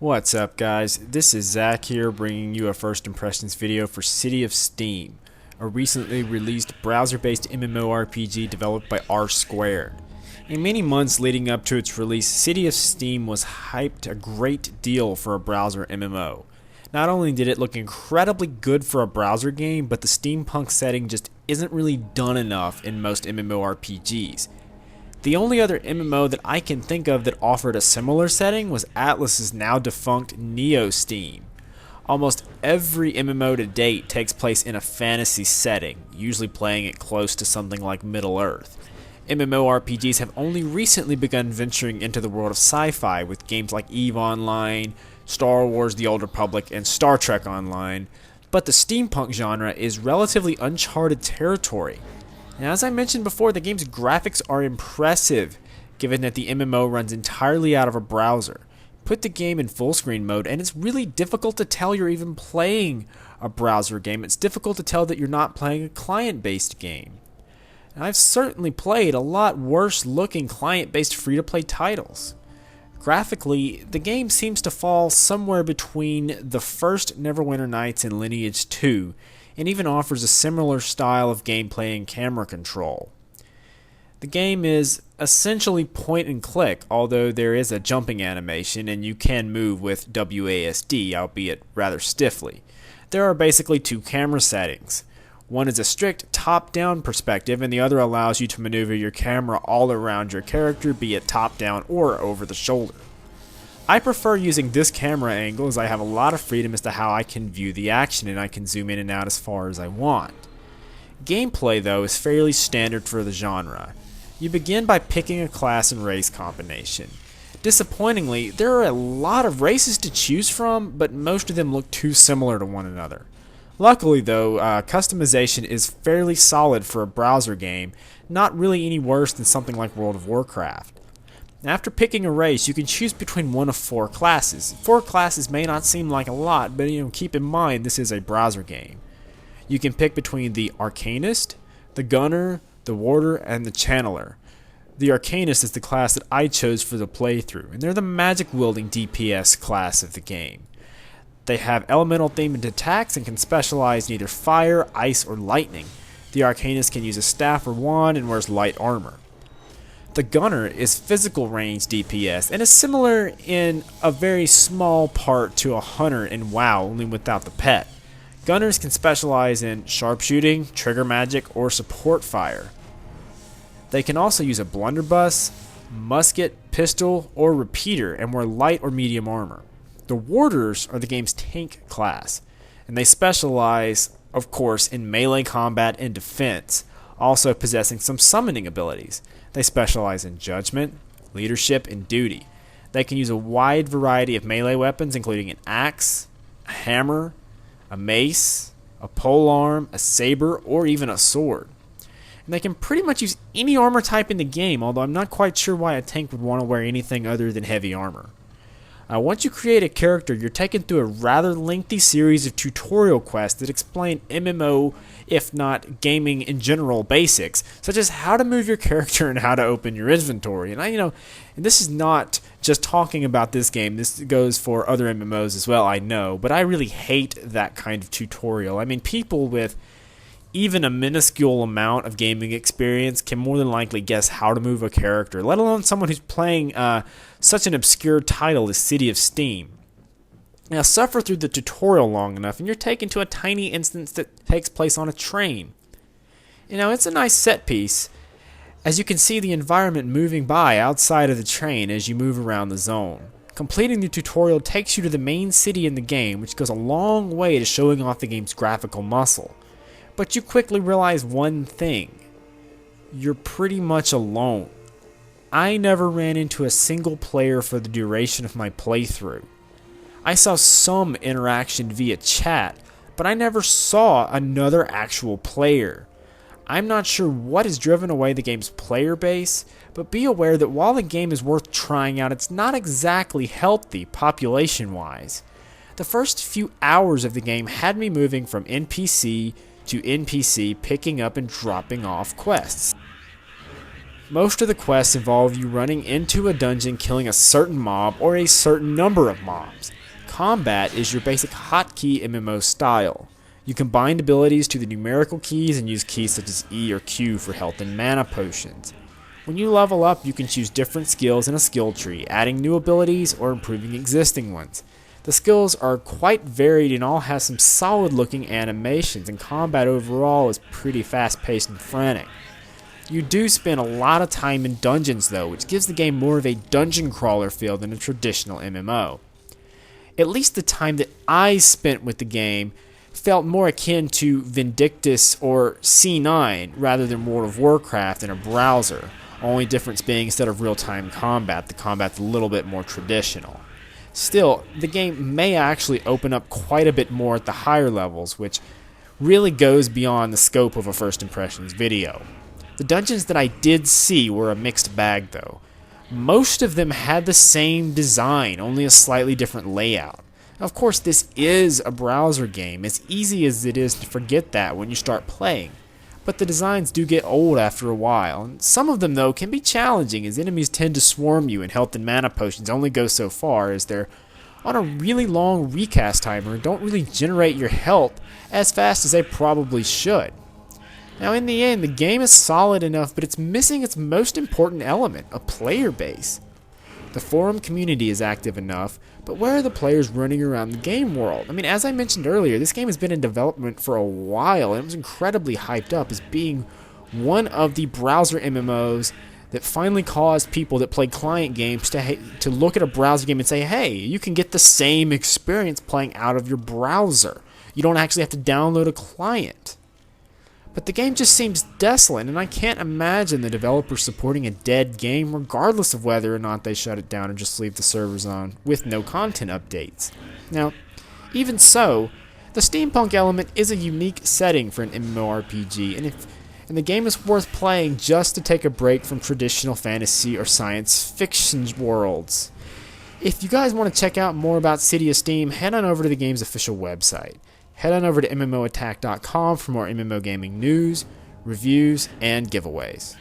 What's up, guys? This is Zach here, bringing you a first impressions video for City of Steam, a recently released browser-based MMORPG developed by R Squared. In many months leading up to its release, City of Steam was hyped a great deal for a browser MMO. Not only did it look incredibly good for a browser game, but the steampunk setting just isn't really done enough in most MMORPGs. The only other MMO that I can think of that offered a similar setting was Atlas's now defunct Neo Steam. Almost every MMO to date takes place in a fantasy setting, usually playing it close to something like Middle-earth. MMORPGs have only recently begun venturing into the world of sci-fi with games like EVE Online, Star Wars The Old Republic, and Star Trek Online, but the steampunk genre is relatively uncharted territory. Now, as I mentioned before, the game's graphics are impressive, given that the MMO runs entirely out of a browser. Put the game in full screen mode, and it's really difficult to tell you're even playing a browser game. It's difficult to tell that you're not playing a client-based game. And I've certainly played a lot worse looking client-based free-to-play titles. Graphically, the game seems to fall somewhere between the first Neverwinter Nights and Lineage 2, and even offers a similar style of gameplay and camera control. The game is essentially point and click, although there is a jumping animation and you can move with WASD, albeit rather stiffly. There are basically two camera settings. One is a strict top-down perspective, and the other allows you to maneuver your camera all around your character, be it top-down or over the shoulder. I prefer using this camera angle as I have a lot of freedom as to how I can view the action, and I can zoom in and out as far as I want. Gameplay, though, is fairly standard for the genre. You begin by picking a class and race combination. Disappointingly, there are a lot of races to choose from, but most of them look too similar to one another. Luckily, though, customization is fairly solid for a browser game, not really any worse than something like World of Warcraft. After picking a race, you can choose between one of four classes. 4 classes may not seem like a lot, but keep in mind this is a browser game. You can pick between the Arcanist, the Gunner, the Warder, and the Channeler. The Arcanist is the class that I chose for the playthrough, and they're the magic-wielding DPS class of the game. They have elemental-themed attacks and can specialize in either fire, ice, or lightning. The Arcanist can use a staff or wand and wears light armor. The Gunner is physical range DPS and is similar in a very small part to a Hunter in WoW, only without the pet. Gunners can specialize in sharpshooting, trigger magic, or support fire. They can also use a blunderbuss, musket, pistol, or repeater and wear light or medium armor. The Warders are the game's tank class, and they specialize, of course, in melee combat and defense, also possessing some summoning abilities. They specialize in judgment, leadership, and duty. They can use a wide variety of melee weapons, including an axe, a hammer, a mace, a polearm, a saber, or even a sword. And they can pretty much use any armor type in the game, although I'm not quite sure why a tank would want to wear anything other than heavy armor. Once you create a character, you're taken through a rather lengthy series of tutorial quests that explain MMO, if not gaming in general, basics, such as how to move your character and how to open your inventory. And this is not just talking about this game. This goes for other MMOs as well, I know, but I really hate that kind of tutorial. I mean, people with even a minuscule amount of gaming experience can more than likely guess how to move a character, let alone someone who's playing such an obscure title as City of Steam. Now, suffer through the tutorial long enough, and you're taken to a tiny instance that takes place on a train. It's a nice set piece, as you can see the environment moving by outside of the train as you move around the zone. Completing the tutorial takes you to the main city in the game, which goes a long way to showing off the game's graphical muscle. But you quickly realize one thing. You're pretty much alone. I never ran into a single player for the duration of my playthrough. I saw some interaction via chat, but I never saw another actual player. I'm not sure what has driven away the game's player base, but be aware that while the game is worth trying out, it's not exactly healthy population-wise. The first few hours of the game had me moving from NPC to NPC, picking up and dropping off quests. Most of the quests involve you running into a dungeon, killing a certain mob or a certain number of mobs. Combat is your basic hotkey MMO style. You combine abilities to the numerical keys and use keys such as E or Q for health and mana potions. When you level up, you can choose different skills in a skill tree, adding new abilities or improving existing ones. The skills are quite varied and all have some solid looking animations, and combat overall is pretty fast paced and frantic. You do spend a lot of time in dungeons though, which gives the game more of a dungeon crawler feel than a traditional MMO. At least the time that I spent with the game felt more akin to Vindictus or C9 rather than World of Warcraft in a browser. Only difference being, instead of real-time combat, the combat's a little bit more traditional. Still, the game may actually open up quite a bit more at the higher levels, which really goes beyond the scope of a first impressions video. The dungeons that I did see were a mixed bag though. Most of them had the same design, only a slightly different layout. Of course, this is a browser game, as easy as it is to forget that when you start playing. But the designs do get old after a while, and some of them though can be challenging as enemies tend to swarm you and health and mana potions only go so far as they're on a really long recast timer and don't really generate your health as fast as they probably should. Now in the end, the game is solid enough, but it's missing its most important element, a player base. The forum community is active enough, but where are the players running around the game world? I mean, as I mentioned earlier, this game has been in development for a while, and it was incredibly hyped up as being one of the browser MMOs that finally caused people that play client games to look at a browser game and say, hey, you can get the same experience playing out of your browser. You don't actually have to download a client. But the game just seems desolate, and I can't imagine the developers supporting a dead game regardless of whether or not they shut it down or just leave the servers on with no content updates. Now, even so, the steampunk element is a unique setting for an MMORPG, and the game is worth playing just to take a break from traditional fantasy or science fiction worlds. If you guys want to check out more about City of Steam, head on over to the game's official website. Head on over to MMOattack.com for more MMO gaming news, reviews, and giveaways.